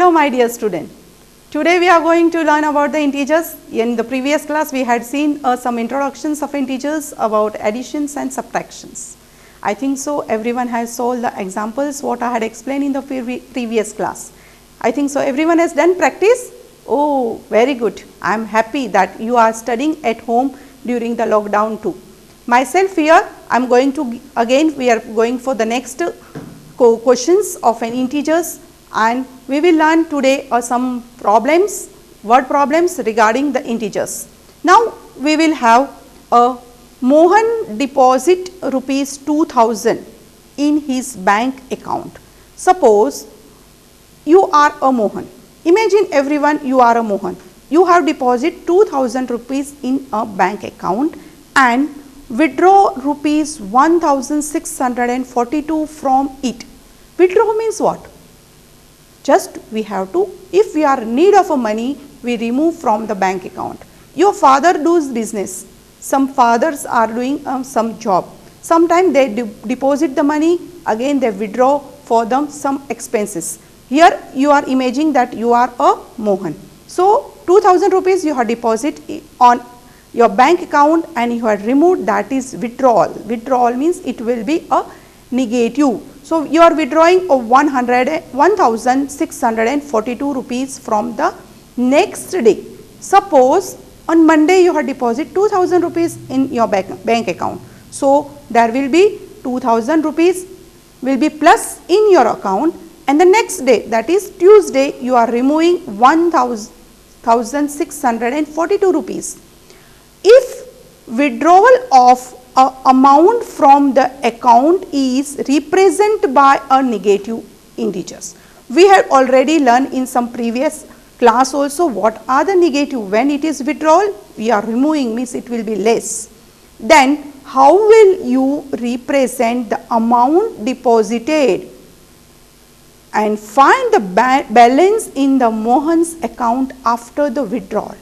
Hello my dear student. Today we are going to learn about the integers. In the previous class we had seen some introductions of integers about additions and subtractions. I think so everyone has solved the examples what I had explained in the previous class. I think so everyone has done practice. Oh, very good. I am happy that you are studying at home during the lockdown too. Myself here I am going to again we are going for the next questions of an integers, and we will learn today some problems, word problems regarding the integers. Now we will have a Mohan deposit rupees 2000 in his bank account. Suppose you are a Mohan. Imagine everyone you are a Mohan. You have deposit 2000 rupees in a bank account and withdraw rupees 1642 from it. Withdraw means what? Just we have to, if we are in need of a money, we remove from the bank account. Your father does business. Some fathers are doing some job. Sometimes they deposit the money, again they withdraw for them some expenses. Here you are imagining that you are a Mohan. So 2000 rupees you have deposit on your bank account and you have removed, that is withdrawal. Withdrawal means it will be a negative. So you are withdrawing 1642 rupees from the next day. Suppose on Monday you have deposit 2000 rupees in your bank account. So there will be 2000 rupees will be plus in your account, and the next day, that is Tuesday, you are removing 1642 rupees. If withdrawal of amount from the account is represented by a negative integers. We have already learned in some previous class also what are the negative. When it is withdrawal, we are removing, means it will be less. Then how will you represent the amount deposited and find the balance in the Mohan's account after the withdrawal?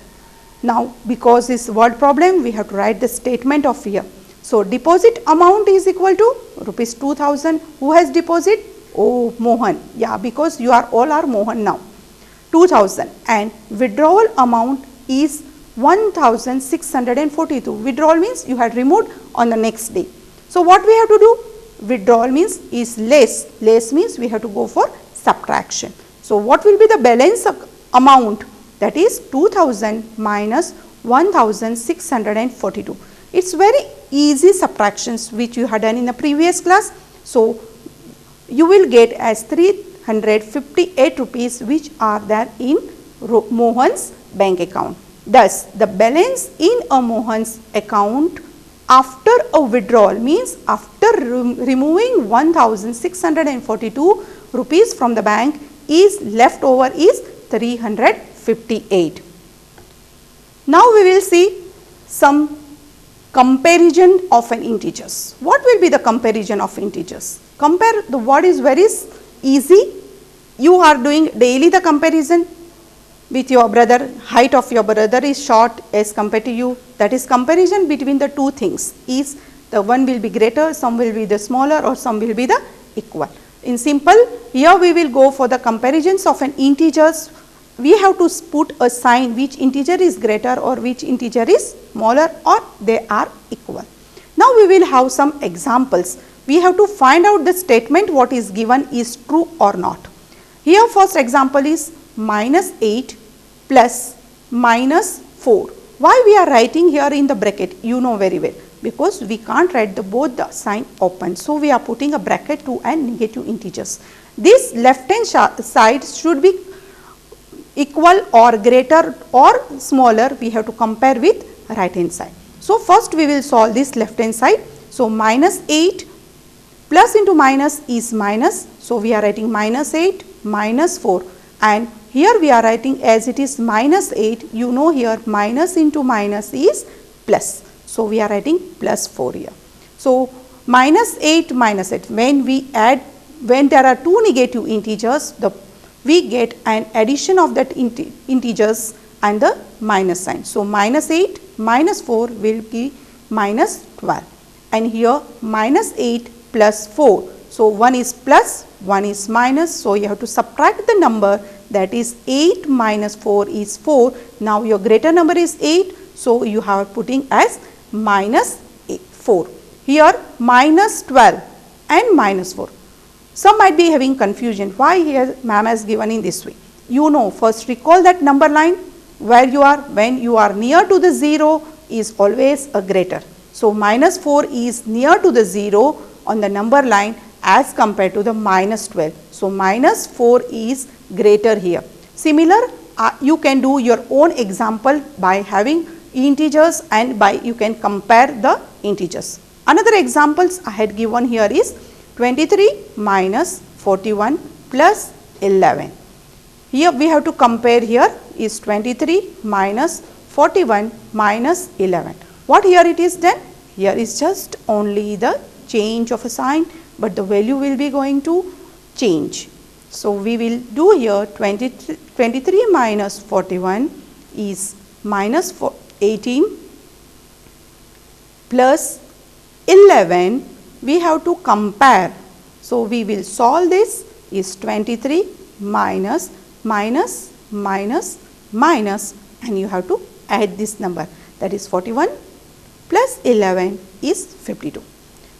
Now because this word problem, we have to write the statement of here. So deposit amount is equal to rupees 2000. Who has deposit? Oh, Mohan. Yeah, because you are all are Mohan now. 2000, and withdrawal amount is 1642. Withdrawal means you had removed on the next day. So what we have to do? Withdrawal means is less. Less means we have to go for subtraction. So what will be the balance amount? That is 2000 minus 1642. It's very easy subtractions which you had done in the previous class. So you will get as 358 rupees which are there in Mohan's bank account. Thus the balance in a Mohan's account after a withdrawal means after removing 1642 rupees from the bank is left over is 358. Now we will see some comparison of an integers. What will be the comparison of integers? Compare the word is very easy. You are doing daily the comparison with your brother. Height of your brother is short as compared to you. That is comparison between the two things. Is the one will be greater, some will be the smaller, or some will be the equal. In simple, here we will go for the comparisons of an integers. We have to put a sign which integer is greater or which integer is smaller, or they are equal. Now we will have some examples. We have to find out the statement what is given is true or not. Here first example is minus 8 plus minus 4. Why we are writing here in the bracket? You know very well, because we can't write both the sign open. So we are putting a bracket to and negative integers. This left hand side should be equal or greater or smaller. We have to compare with right hand side. So first we will solve this left hand side. So minus 8 plus into minus is minus. So we are writing minus 8 minus 4, and here we are writing as it is minus 8. You know here minus into minus is plus. So we are writing plus 4 here. So minus 8 minus 8. When we add, when there are two negative integers, we get an addition of that integers and the minus sign. So minus 8 minus 4 will be minus 12, and here minus 8 plus 4. So one is plus, one is minus. So you have to subtract the number, that is 8 minus 4 is 4. Now your greater number is 8, so you have putting as minus 4. Here minus 12 and minus 4. Some might be having confusion, why here ma'am has given in this way. You know, first recall that number line where you are, when you are near to the 0 is always a greater. So minus 4 is near to the 0 on the number line as compared to the minus 12. So minus 4 is greater here. Similar, you can do your own example by having integers and by you can compare the integers. Another examples I had given here is 23 minus 41 plus 11. Here we have to compare, here is 23 minus 41 minus 11. What here it is then? Here is just only the change of a sign, but the value will be going to change. So we will do here 23 minus 41 is minus 18 plus 11. We have to compare. So we will solve this, is 23 minus minus minus minus, and you have to add this number, that is 41 plus 11 is 52.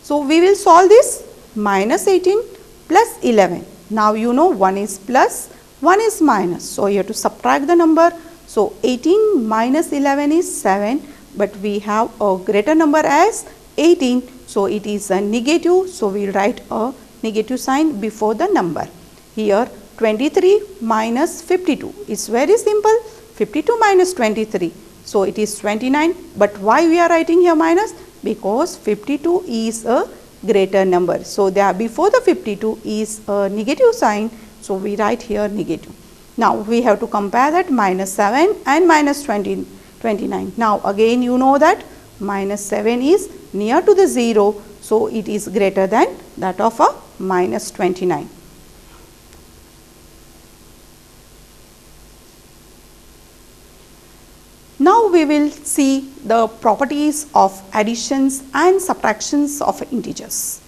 So we will solve this, minus 18 plus 11. Now you know one is plus, one is minus. So you have to subtract the number. So 18 minus 11 is 7, but we have a greater number as 18. So it is a negative. So we will write a negative sign before the number. Here 23 minus 52 is very simple. 52 minus 23. So it is 29. But why we are writing here minus? Because 52 is a greater number. So there before the 52 is a negative sign. So we write here negative. Now we have to compare that minus 7 and minus 29. Now again you know that minus 7 is near to the 0. So it is greater than that of a minus 29. Now we will see the properties of additions and subtractions of integers.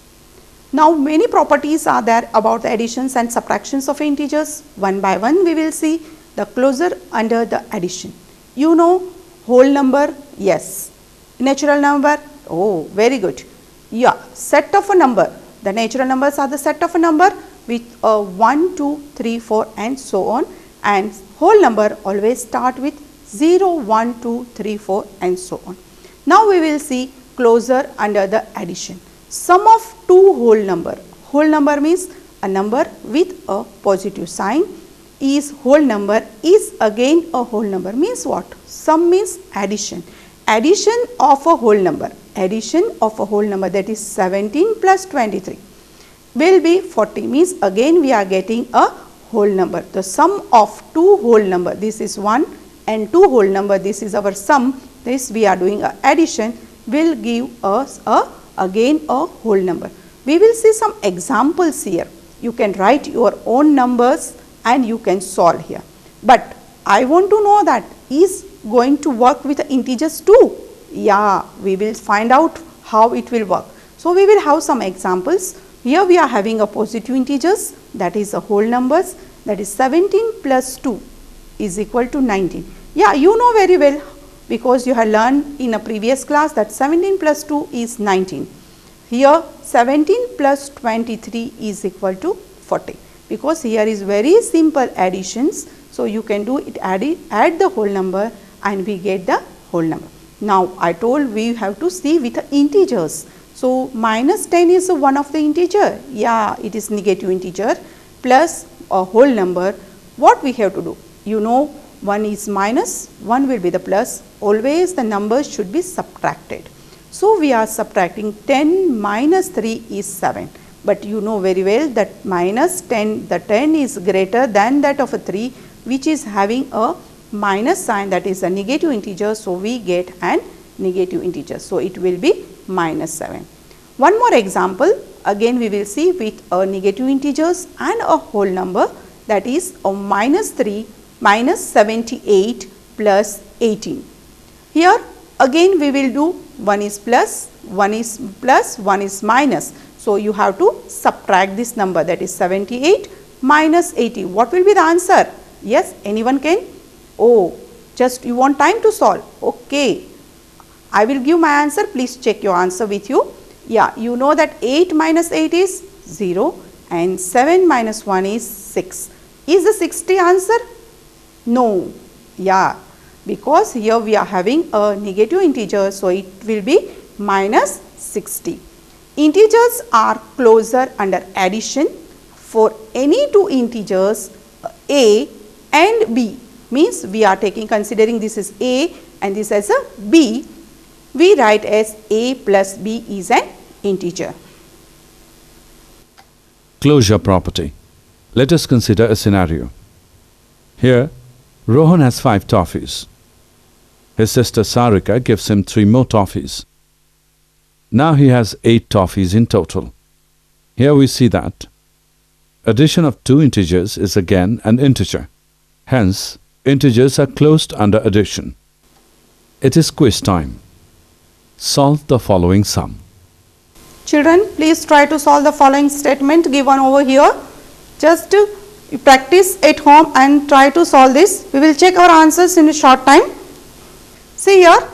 Now many properties are there about the additions and subtractions of integers. One by one we will see. The closure under the addition. You know whole number, yes. Natural number, oh very good. Yeah, set of a number. The natural numbers are the set of a number with 1, 2, 3, 4 and so on, and whole number always start with 0, 1, 2, 3, 4 and so on. Now we will see closure under the addition. Sum of two whole number. Whole number means a number with a positive sign. Is whole number, is again a whole number, means what? Sum means addition. Addition of a whole number. Addition of a whole number, that is 17 plus 23 will be 40, means again we are getting a whole number. The sum of two whole number, this is 1 and 2 whole number, this is our sum, this we are doing a addition, will give us again a whole number. We will see some examples here. You can write your own numbers and you can solve here. But I want to know that is going to work with the integers too. Yeah, we will find out how it will work. So we will have some examples. Here we are having a positive integers, that is a whole numbers, that is 17 plus 2 is equal to 19. Yeah, you know very well because you have learned in a previous class that 17 plus 2 is 19. Here 17 plus 23 is equal to 40, because here is very simple additions. So you can do it, add the whole number and we get the whole number. Now I told we have to see with the integers. So minus 10 is one of the integer. Yeah, it is negative integer plus a whole number. What we have to do? You know, one is minus, one will be the plus. Always the numbers should be subtracted. So we are subtracting 10 minus 3 is 7. But you know very well that minus 10, the 10 is greater than that of a 3, which is having a minus sign, that is a negative integer. So we get an negative integer. So it will be minus 7. One more example, again we will see with a negative integers and a whole number, that is a minus 3 minus 78 plus 18. Here again we will do one is plus, one is plus, one is minus. So you have to subtract this number, that is 78 minus 80. What will be the answer? Yes, anyone can? Oh, just you want time to solve. Okay, I will give my answer. Please check your answer with you. Yeah, you know that 8 minus 8 is 0 and 7 minus 1 is 6. Is the 60 answer? No. Yeah, because here we are having a negative integer, so it will be minus 60. Integers are closer under addition for any two integers a and b, means we are considering this is a and this as a b, we write as a plus b is an integer. Closure property. Let us consider a scenario. Here, Rohan has 5 toffees. His sister Sarika gives him 3 more toffees. Now he has 8 toffees in total. Here we see that addition of two integers is again an integer. Hence, integers are closed under addition. It is quiz time. Solve the following sum. Children, please try to solve the following statement given over here. Just practice at home and try to solve this. We will check our answers in a short time. See here,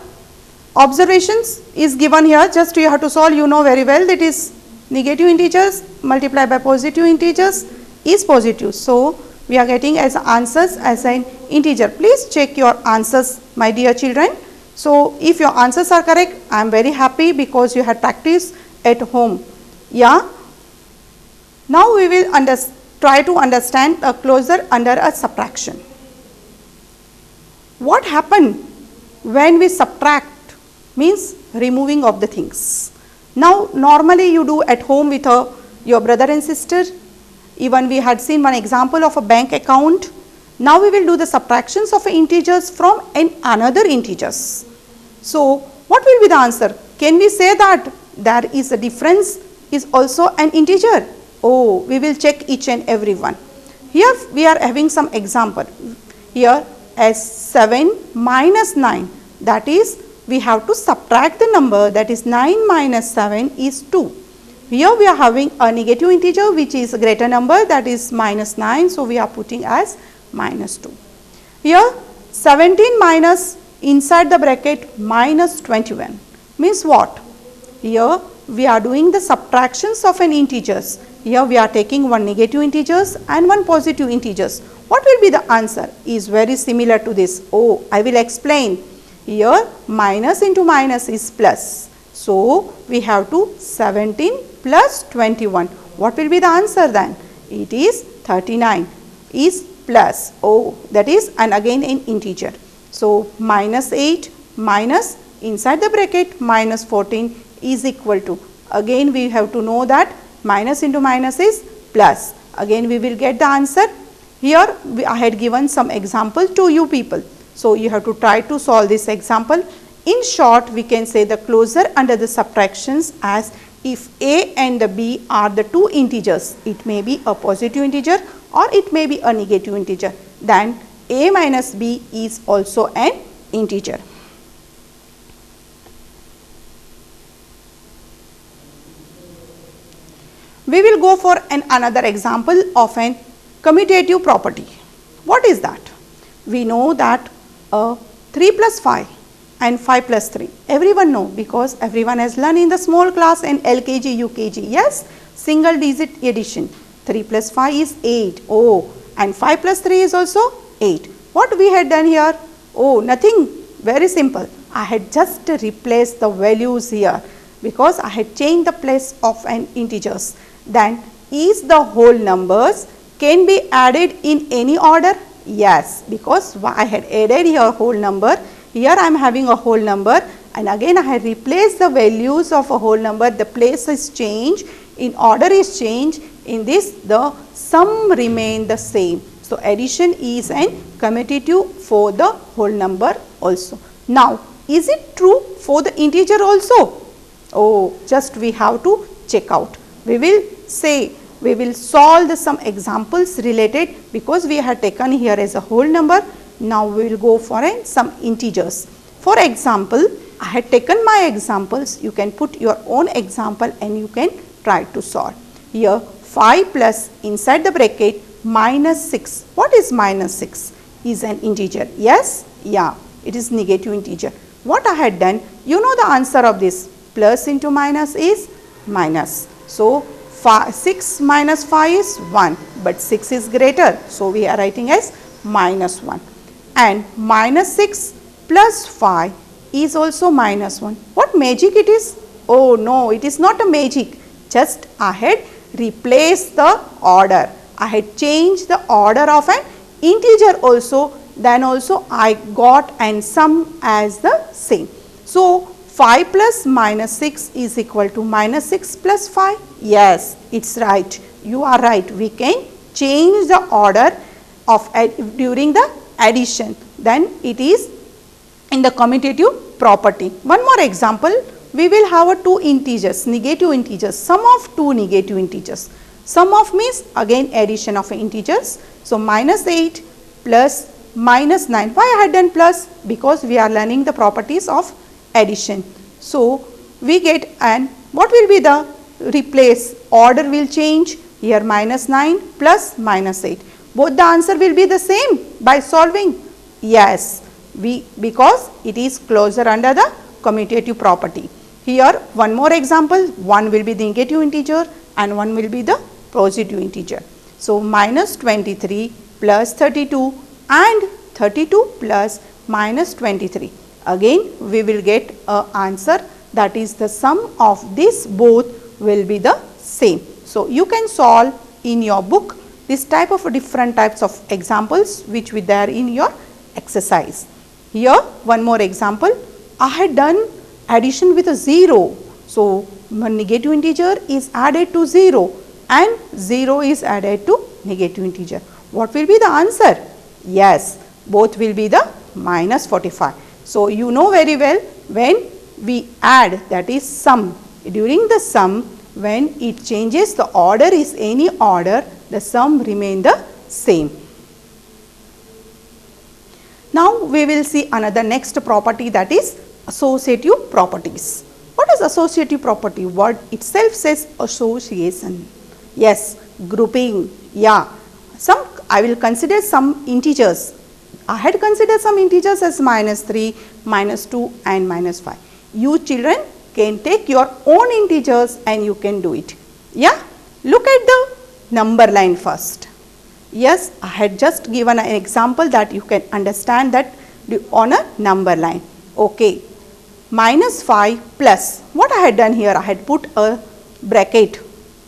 observations is given here. Just you have to solve, you know very well, that is negative integers multiplied by positive integers is positive. So, we are getting as answers as an integer. Please check your answers, my dear children. So, if your answers are correct, I am very happy because you had practiced at home. Yeah. Now, we will try to understand a closure under a subtraction. What happened when we subtract? Means removing of the things. Now, normally you do at home with your brother and sister. Even we had seen one example of a bank account. Now, we will do the subtractions of integers from another integers. So, what will be the answer? Can we say that there is a difference is also an integer? Oh, we will check each and every one. Here we are having some example. Here as 7 minus 9, that is we have to subtract the number, that is 9 minus 7 is 2. Here we are having a negative integer which is a greater number, that is minus 9. So, we are putting as minus 2. Here 17 minus inside the bracket minus 21 means what? Here we are doing the subtractions of an integers. Here we are taking one negative integers and one positive integers. What will be the answer? Is very similar to this. Oh, I will explain. Here minus into minus is plus. So, we have to 17 plus 21. What will be the answer then? It is 39 is plus. Oh, that is and again in integer. So, minus 8 minus inside the bracket minus 14 is equal to. Again we have to know that minus into minus is plus. Again we will get the answer. Here I had given some example to you people. So, you have to try to solve this example. In short, we can say the closure under the subtractions as if a and the b are the two integers, it may be a positive integer or it may be a negative integer, then a minus b is also an integer. We will go for another example of an commutative property. What is that? We know that 3 plus 5 and 5 plus 3. Everyone know because everyone has learned in the small class and LKG, UKG. Yes, single digit addition. 3 plus 5 is 8. Oh, and 5 plus 3 is also 8. What we had done here? Oh, nothing. Very simple. I had just replaced the values here because I had changed the place of an integers. Then is the whole numbers can be added in any order? Yes, because I had added here whole number. Here I am having a whole number and again I had replaced the values of a whole number. The place is changed, in order is changed. In this the sum remain the same. So, addition is an commutative for the whole number also. Now, is it true for the integer also? Oh, just we have to check out. We will say, we will solve some examples related because we have taken here as a whole number. Now, we will go for some integers. For example, I had taken my examples. You can put your own example and you can try to solve. Here 5 plus inside the bracket minus 6. What is minus 6? Is an integer. Yes? Yeah, it is negative integer. What I had done, you know the answer of this, plus into minus is minus. So, 6 minus 5 is 1, but 6 is greater. So, we are writing as minus 1, and minus 6 plus 5 is also minus 1. What magic it is? Oh no, it is not a magic. Just I had replaced the order. I had changed the order of an integer also, then also I got and sum as the same. So, 5 plus minus 6 is equal to minus 6 plus 5. Yes, it is right. You are right. We can change the order of during the addition. Then it is in the commutative property. One more example. We will have a two integers, negative integers, sum of two negative integers. Sum of means again addition of integers. So, minus 8 plus minus 9. Why I had done plus? Because we are learning the properties of addition. So, we get, and what will be the replace? Order will change. Here minus 9 plus minus 8. Both the answer will be the same by solving. Yes, because it is closer under the commutative property. Here one more example, one will be the negative integer and one will be the positive integer. So, minus 23 plus 32 and 32 plus minus 23. Again we will get a answer, that is the sum of this both will be the same. So, you can solve in your book this type of different types of examples which will there in your exercise. Here one more example, I had done addition with a 0. So, negative integer is added to 0 and 0 is added to negative integer. What will be the answer? Yes, both will be the minus 45. So, you know very well when we add, that is sum, during the sum when it changes the order is any order, the sum remain the same. Now, we will see another next property, that is associative properties. What is associative property? Word itself says association. Yes, grouping. Yeah, I will consider some integers. I had considered some integers as minus 3, minus 2 and minus 5. You children can take your own integers and you can do it. Yeah, look at the number line first. Yes, I had just given an example that you can understand that on a number line. Okay, minus 5 plus, what I had done here, I had put a bracket,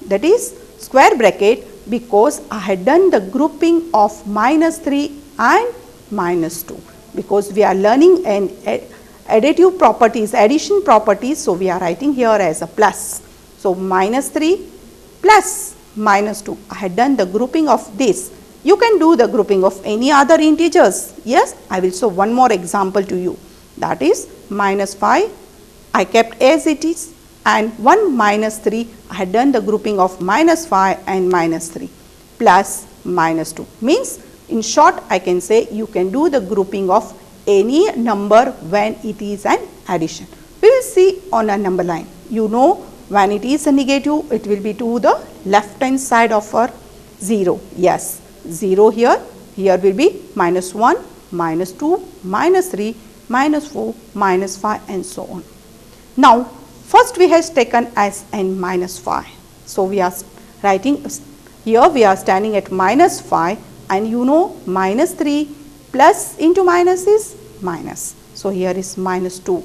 that is square bracket, because I had done the grouping of minus 3 and minus 2, because we are learning an additive properties, addition properties. So, we are writing here as a plus. So, minus 3 plus minus 2, I had done the grouping of this. You can do the grouping of any other integers. Yes, I will show one more example to you, that is minus 5 I kept as it is, and 1 minus 3 I had done the grouping of minus 5 and minus 3 plus minus 2. Means in short I can say you can do the grouping of any number when it is an addition. We will see on a number line. You know when it is a negative, it will be to the left hand side of our 0. Yes, 0 here will be minus 1, minus 2, minus 3, minus 4, minus 5 and so on. Now, first we have taken as n minus 5. So, we are writing here, we are standing at minus 5, and you know minus 3 plus into minus is minus. So, here is minus 2.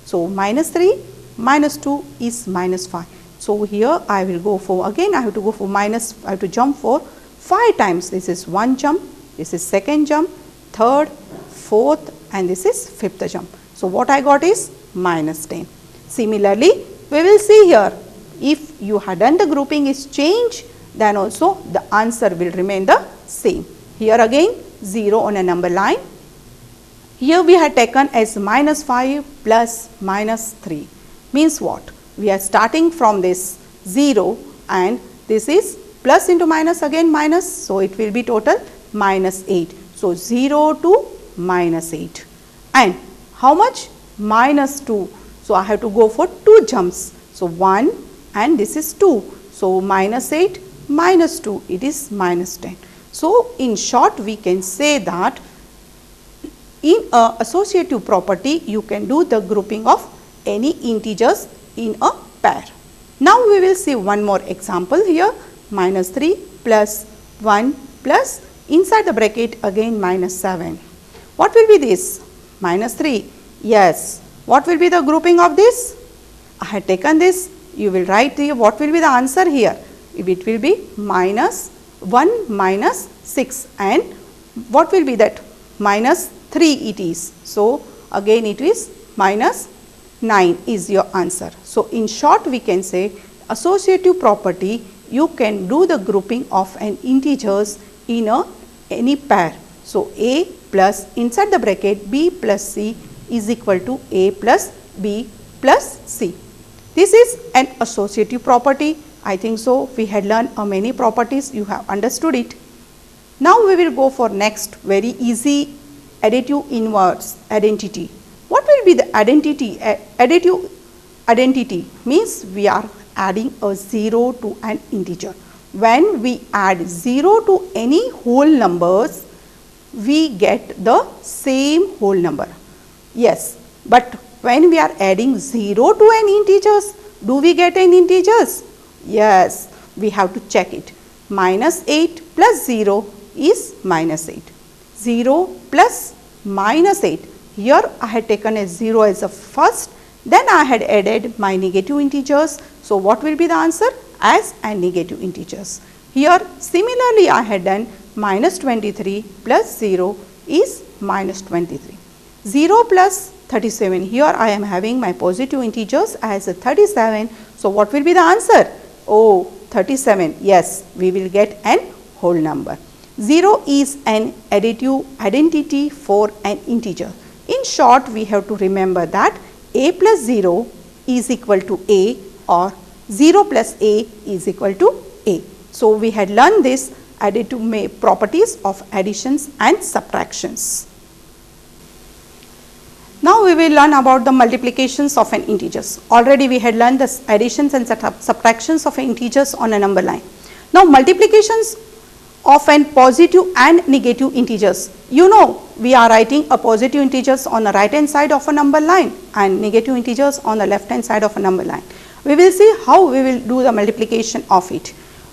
So, minus 3 minus 2 is minus 5. So, here I will go for, again I have to go for minus, I have to jump for 5 times. This is 1 jump, this is second jump, third, fourth and this is fifth jump. So, what I got is minus 10. Similarly, we will see here, if you had done the grouping is change, then also the answer will remain the same. Here again 0 on a number line. Here we had taken as minus 5 plus minus 3. Means what? We are starting from this 0 and this is plus into minus, again minus. So, it will be total minus 8. So, 0 to minus 8 and how much? Minus 2. So, I have to go for 2 jumps. So, 1 and this is 2. So, minus 8 minus 2, it is minus 10. So, in short we can say that in a associative property you can do the grouping of any integers in a pair. Now, we will see one more example here, minus 3 plus 1 plus inside the bracket again minus 7. What will be this? Minus 3. Yes. What will be the grouping of this? I had taken this. You will write here what will be the answer here. It will be minus 1 minus 6, and what will be that? Minus 3 it is. So, again it is minus 9 is your answer. So, in short we can say associative property, you can do the grouping of an integers in any pair. So, a plus inside the bracket b plus c is equal to a plus b plus c. This is an associative property. I think so we had learned many properties, you have understood it. Now, we will go for next very easy additive inverse identity. What will be the identity? Additive identity means we are adding a 0 to an integer. When we add 0 to any whole numbers, we get the same whole number. Yes, but when we are adding 0 to an integers, do we get an integers? Yes, we have to check it. Minus 8 plus 0 is minus 8. 0 plus minus 8. Here I had taken a 0 as a first, then I had added my negative integers. So, what will be the answer? As and negative integers. Here similarly I had done minus 23 plus 0 is minus 23. 0 plus 37. Here I am having my positive integers as a 37. So, what will be the answer? Oh, 37. Yes, we will get an whole number. 0 is an additive identity for an integer. In short, we have to remember that a plus 0 is equal to a, or 0 plus a is equal to a. So, we had learned this additive properties of additions and subtractions. Now, we will learn about the multiplications of an integers. Already we had learned the additions and subtractions of integers on a number line. Now, multiplications of an positive and negative integers. You know, we are writing a positive integers on the right hand side of a number line and negative integers on the left hand side of a number line. We will see how we will do the multiplication of it.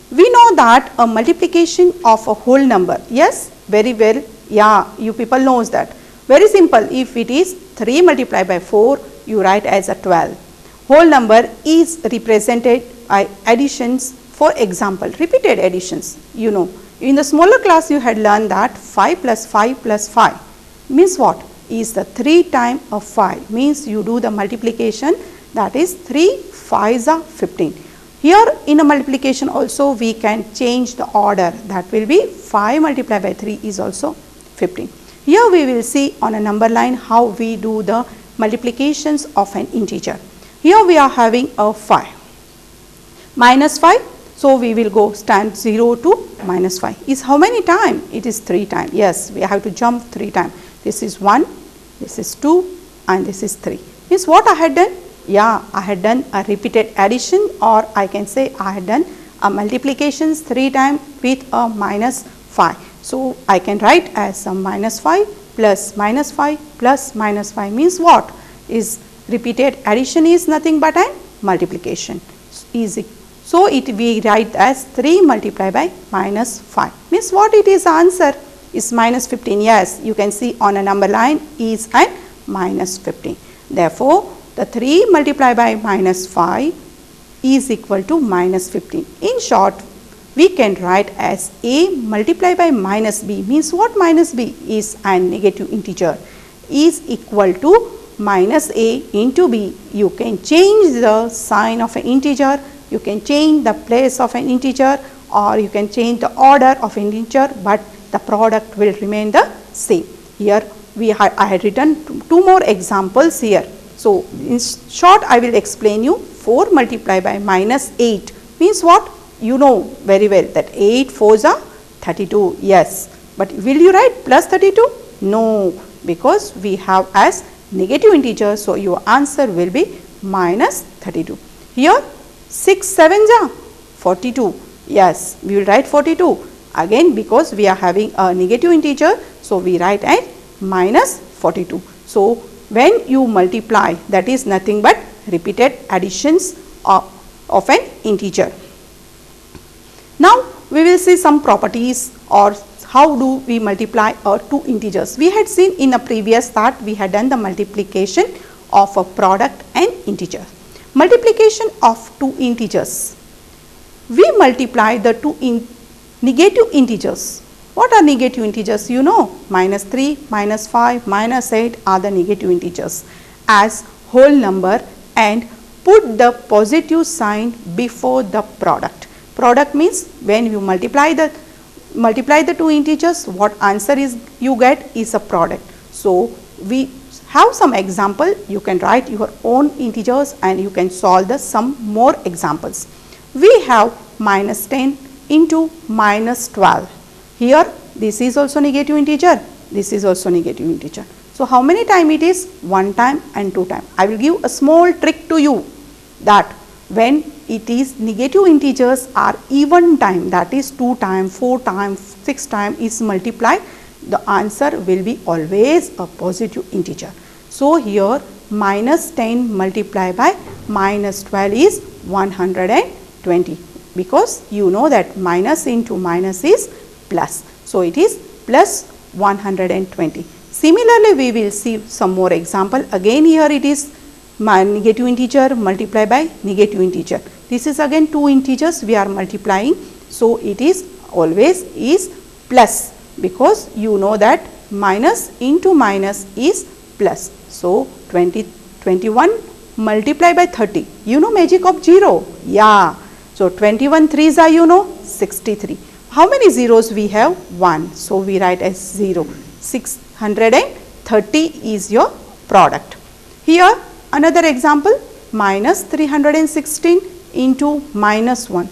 We know that a multiplication of a whole number, yes, very well, yeah, you people knows that. Very simple, if it is 3 multiplied by 4, you write as a 12. Whole number is represented by additions, for example, repeated additions, you know. In the smaller class you had learned that 5 plus 5 plus 5 means what? Is the 3 times of 5, means you do the multiplication, that is 3 5s are 15. Here in a multiplication also we can change the order, that will be 5 multiplied by 3 is also 15. Here we will see on a number line how we do the multiplications of an integer. Here we are having a 5 minus 5. So, we will go stand 0 to minus 5 is how many times? It is 3 times. Yes, we have to jump 3 times. This is 1, this is 2 and this is 3. Means what I had done? Yeah, I had done a repeated addition, or I can say I had done a multiplications 3 times with a minus 5. So, I can write as a minus 5 plus minus 5 plus minus 5 means what? Is repeated addition is nothing but an multiplication. Easy. So, it we write as 3 multiplied by minus 5 means what it is answer is minus 15. Yes, you can see on a number line is an minus 15. Therefore, the 3 multiplied by minus 5 is equal to minus 15. In short, we can write as a multiplied by minus b means what? Minus b is a negative integer is equal to minus a into b. You can change the sign of an integer, you can change the place of an integer, or you can change the order of an integer, but the product will remain the same. Here I had written two more examples here. So, in short I will explain you. 4 multiplied by minus 8 means what? You know very well that 8 4s are 32. Yes, but will you write plus 32? No, because we have as negative integer. So, your answer will be minus 32. Here 6 7s are 42. Yes, we will write 42. Again, because we are having a negative integer, so we write as minus 42. So, when you multiply, that is nothing but repeated additions of an integer. Now, we will see some properties or how do we multiply two integers. We had seen in a previous that we had done the multiplication of a product and integer. Multiplication of two integers. We multiply the two negative integers. What are negative integers? You know, minus 3, minus 5, minus 8 are the negative integers as whole number and put the positive sign before the product. Product means when you multiply the two integers, what answer is you get is a product. So, we have some example. You can write your own integers and you can solve some more examples. We have minus 10 into minus 12. Here this is also negative integer, this is also negative integer. So, how many time it is? One time and two time. I will give a small trick to you that when it is negative integers are even time, that is 2 times, 4 times, 6 times is multiplied, the answer will be always a positive integer. So, here minus 10 multiplied by minus 12 is 120, because you know that minus into minus is plus. So, it is plus 120. Similarly, we will see some more example. Again, here it is negative integer multiplied by negative integer. This is again two integers we are multiplying. So, it is always is plus, because you know that minus into minus is plus. So, 21 multiplied by 30. You know magic of 0? Yeah. So, 21 threes are, you know, 63. How many zeros we have? 1. So, we write as 0. 630 is your product. Here another example, minus 316 into minus 1.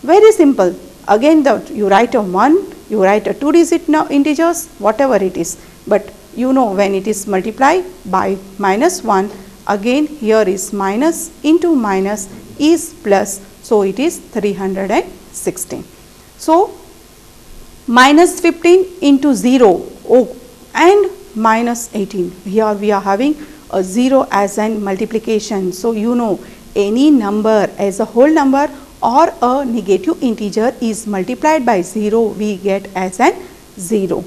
Very simple. Again you write a 1, you write a 2-digit integers, whatever it is. But you know when it is multiplied by minus 1, again here is minus into minus is plus. So, it is 316. So, minus 15 into 0 and minus 18. Here we are having a 0 as an multiplication. So, you know any number as a whole number or a negative integer is multiplied by 0, we get as an 0.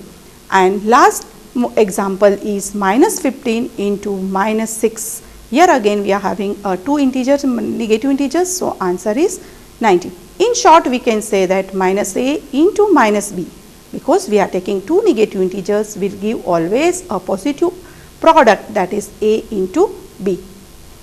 And last example is minus 15 into minus 6. Here again we are having two integers, negative integers. So, answer is 90. In short, we can say that minus a into minus b, because we are taking two negative integers, will give always a positive product, that is a into b.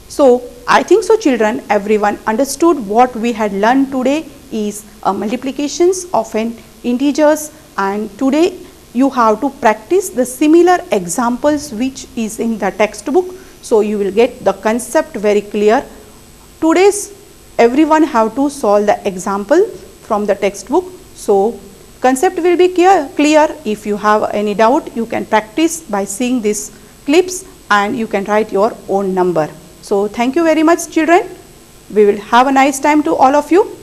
So, I think so children, everyone understood what we had learned today is multiplications of an integers, and today you have to practice the similar examples which is in the textbook. So, you will get the concept very clear. Today's everyone have to solve the example from the textbook. So, concept will be clear. If you have any doubt, you can practice by seeing these clips and you can write your own number. So, thank you very much children. We will have a nice time to all of you.